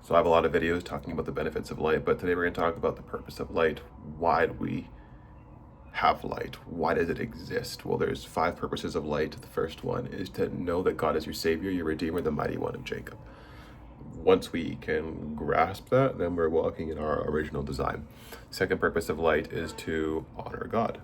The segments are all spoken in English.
So I have a lot of videos talking about the benefits of light, but today we're going to talk about the purpose of light. Why do we have light? Why does it exist? Well, there's 5 purposes of light. The first one is to know that God is your Savior, your Redeemer, the Mighty One of Jacob. Once we can grasp that, then we're walking in our original design. Second purpose of light is to honor God.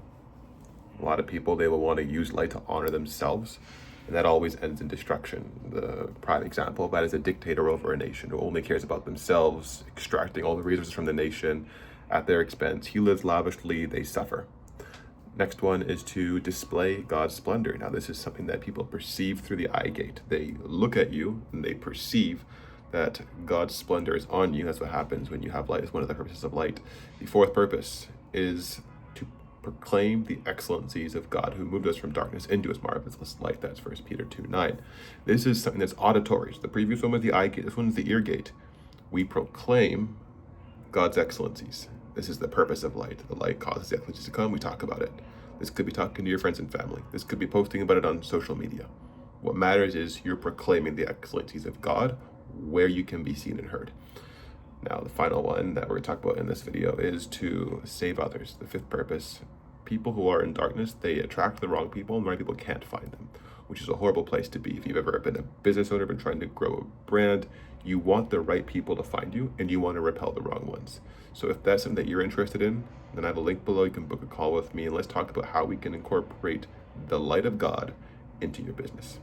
A lot of people, they will want to use light to honor themselves, and that always ends in destruction. The prime example of that is a dictator over a nation who only cares about themselves, extracting all the resources from the nation at their expense. He lives lavishly, they suffer. Next one is to display God's splendor. Now, this is something that people perceive through the eye gate. They look at you and they perceive that God's splendor is on you. That's what happens when you have light. It's one of the purposes of light. The fourth purpose is to proclaim the excellencies of God who moved us from darkness into his marvelous light. That's 1 Peter 2:9. This is something that's auditory. So the previous one was the eye gate. This one's the ear gate. We proclaim God's excellencies. This is the purpose of light. The light causes the excellencies to come. We talk about it. This could be talking to your friends and family. This could be posting about it on social media. What matters is you're proclaiming the excellencies of God where you can be seen and heard. Now, the final one that we're going to talk about in this video is to save others. The fifth purpose. People who are in darkness, they attract the wrong people, and the right people can't find them, which is a horrible place to be. If you've ever been a business owner, been trying to grow a brand, you want the right people to find you, and you want to repel the wrong ones. So if that's something that you're interested in, then I have a link below. You can book a call with me, and let's talk about how we can incorporate the light of God into your business.